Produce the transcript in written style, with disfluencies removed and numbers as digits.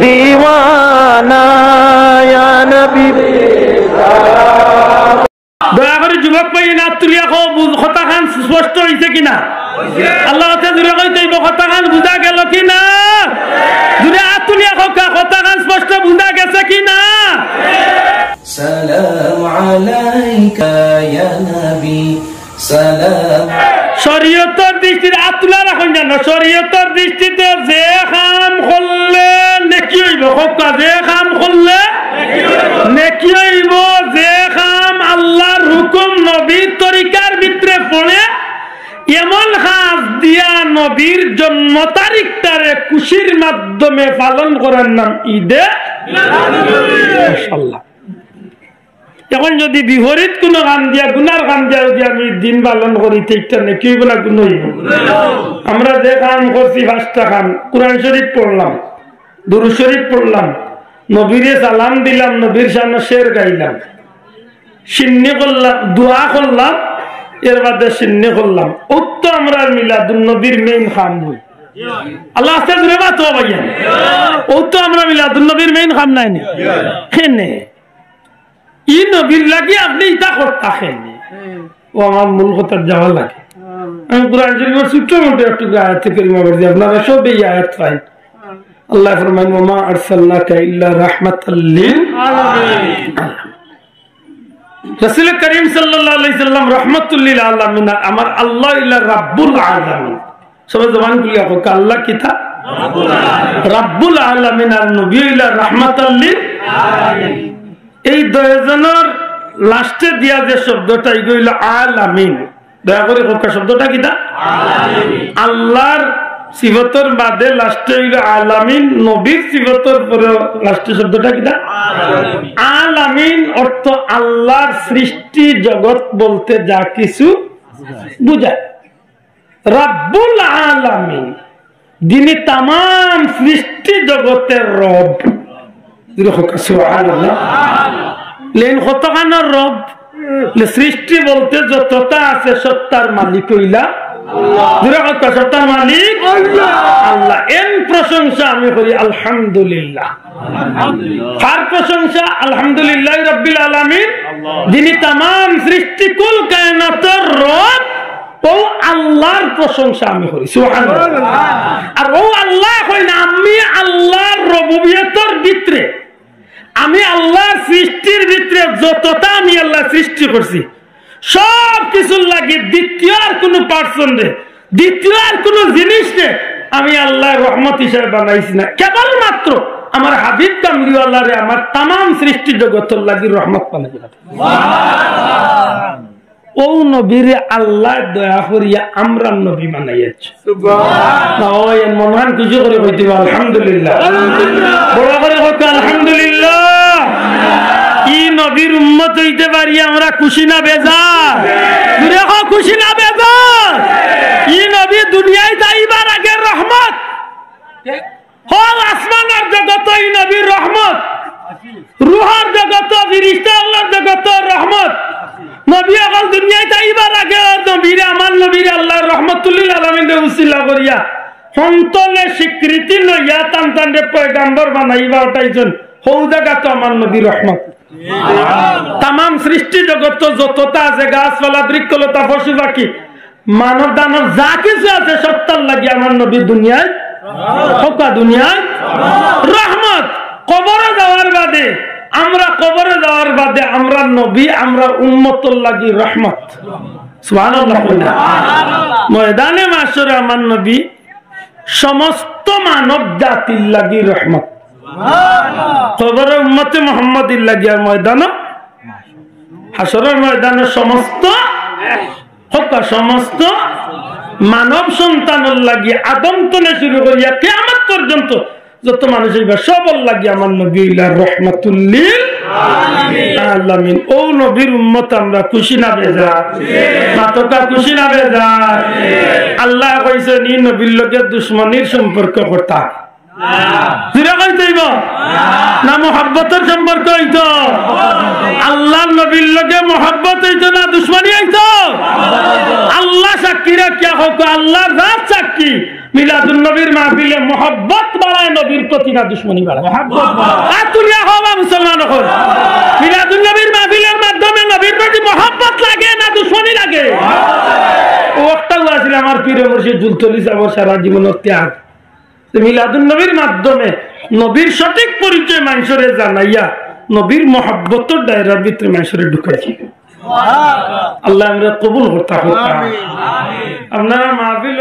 दीवाना या नबी দয়া করে যুবক ভাই না তুলিয়া কথা খান স্পষ্ট হয়েছে কিনা আল্লাহ জুড়ে কইতেইব কথা খান বুঝা গেল কিনা জুড়ে আতুলিয়া কথা খান স্পষ্ট বুঝা গেছে কিনা সালাম আলাইকা ইয়া নবী সালাম শরীয়তের দৃষ্টিতে আতুলা রাখুন জানো শরীয়তের দৃষ্টিতে যে কাম করলে নেকি হইব হকা যে কাম করলে নেকি হইব যে কাম আল্লাহর হুকুম নবীর তরিকার ভিতরে পড়ে এমন কাজ দিয়া নবীর জন্ম তারিখটারে খুশির মাধ্যমে পালন করার নাম ঈদে মাশাআল্লাহ। এখন যদি বিপরীত কোনো গান দিয়া গুনার গান দিয়া যদি আমি দিন পালন করি ঠিকঠাক নেই কি বলা গুণ হইব আমরা যে কাম করছি 5টা কাম কোরআন শরীফ পড়লাম দুরূদ শরীফ পড়লাম নবীরে সালাম দিলাম নবীর সামনে শের গাইলাম সিন্নি করলাম দোয়া করলাম এর বাদে সিন্নি করলাম উত্তর আমরা মিলাদুন নবীর মেইন কাম হই আল্লাহ আস্তে ধরে বাতো ভাইয়া উত্তর আমরা মিলাদুন নবীর মেইন কাম নাই নি কেনে ই নবীর লাগি আপনি ইটা করতেন ও আমার মূল কথা যাওয়া লাগে আমি কোরআন শরীফের ছোট্ট মোটো একটু আয়াত কারিমা পড়ছি আপনারা সব এই আয়াত পাইন আল্লাহ ফরমান ওয়া আরসালনাকা ইল্লা রাহমাতাল লিল আলামিন রাসূল করিম সাল্লাল্লাহু আলাইহি সাল্লাম রাহমাতুল লিল আলামিন আমার আল্লাহ ইলা রাব্বুল আলামিন সবাই জবান খুলে কও আল্লাহ কিতা রাব্বুল আলামিন আর নবী ইলা রাহমাতাল লিল আলামিন এই দুইজনের লাস্টে দিয়া যে শব্দটা এগুলো আলামিন দয়া করে কোকা শব্দটা কিটা আলামিন আল্লাহর সিফাতের বাদে লাস্টে হইলো আলামিন নবীর সিফাতের পরে লাস্টে শব্দটা কিটা আলামিন আলামিন অর্থ আল্লাহর সৃষ্টি জগৎ বলতে যা কিছু বুঝায় রাব্বুল আলামিন যিনি तमाम সৃষ্টি জগতের রব লেন কতখানার রব সৃষ্টি বলতে যতটা আছে সত্তার মালিক হইলা সত্তার মালিক আল্লাহ এর প্রশংসা আমি করি আলহামদুলিল্লাহ কার প্রশংসা আলহামদুলিল্লাহ রাব্বিল আলামিন যিনি तमाम সৃষ্টি কুল কায়নাতের রব ও আল্লাহর প্রশংসা আমি করি সুবহানাল্লাহ আর ও আল্লাহ কই না আমি আল্লাহর রুবুবিয়তের ভিতরে আমি আল্লাহর সৃষ্টির ভিতরে যতটা আমি আল্লাহ সৃষ্টি করছি সব কিছুর লাগে দ্বিতীয় আর কোনো পার্সন রে দ্বিতীয় আর কোনো জিনিস রে আমি আল্লাহর রহমত হিসেবে বানাইছি না কেবলমাত্র আমার হাবিব কামলিওয়ালা রে আমার तमाम সৃষ্টি জগতের লাগি রহমত বানাইছি ও নবীরে আল্লাহ দয়া করিয়া আমরা নবী বানাইয়াছে সুবহানাল্লাহ ওই মনহান কিছু করে কইতে আলহামদুলিল্লাহ বড় করে কইতে আলহামদুলিল্লাহ ই নবীর উম্মত হইতে পারি আমরা খুশি না বেজার জুরে কও খুশি না বেজার ই নবী দুনিয়ায় যাইবার আগে রহমত হল আসমানের জগতে ই নবীর রহমত রূহের জগতে ফেরেশতা আল্লাহর জগতে রহমত নবী আগল দুনিয়ায় যাইবার আগে নবীরে আমার নবীরে আল্লাহর রহমাতুল লিল আলামিন উসিলা করিয়া সন্তনে স্বীকৃতি লইয়া তানতানরে পয়গম্বর বানাইবা ওটাইজন হৌ জায়গা তো আমার নবীর রহমত तमाम সৃষ্টি জগৎ যতটা আছে গাছপালা বৃক্ষলতা পশু পাখি মানব দানব যা কিছু আছে সত্তার লাগি আমার নবী দুনিয়ায় হকা দুনিয়ায় রহমত কবরে যাওয়ার বাদে আমরা নবী আমরা উম্মতের লাগি রহমত সুবহানাল্লাহ ময়দানে মাশরে আমার নবী সমস্ত মানব জাতির লাগি রহমত কবরে উম্মতে মুহাম্মাদির লাগি আর ময়দান হাশরের ময়দানে সমস্ত মানব সন্তানের লাগি আদম থেকে শুরু করিয়া কিয়ামত পর্যন্ত যত মানুষ হইবা সবার লাগি আমার নবী রহমাতুল লিল আলামিন ও নবীর উম্মত আমরা খুশি না বেজার মাতকা খুশি না বেজার আল্লাহ কইছেন এই নবীর লগে দুশমনির সম্পর্ক করতা জুরে কইতেইব না মুহাব্বতের সম্পর্ক হইতো আল্লাহর নবীর লগে মুহাব্বত হইতো না দুশমনি হইতো আল্লাহ সাক্ষী রাখিয়া হোক আল্লাহর রাত সাক্ষী মিলাদুন নবীর মাহফিলে মোহাব্বত বাড়ায়, নবীর প্রতি না দুশ্মনী বাড়ায়? তুলিয়া হওয়া মুসলমান হল। মিলাদুন নবীর মাহফিলের মাধ্যমে নবীর প্রতি মোহাব্বত লাগে না দুশ্মনী লাগে? ওটাও আছিল আমার পীর মুর্শিদ জুলতলি সাহেবের সারা জীবনের ত্যাগ। মিলাদুন নবীর মাধ্যমে নবীর সঠিক পরিচয় মানুষের জানাইয়া নবীর মোহাব্বতের দায়রার ভিতরে মানুষের ঢুকাইছি। আল্লাহ আমরা কবুল করতে। আপনারা মাহফিল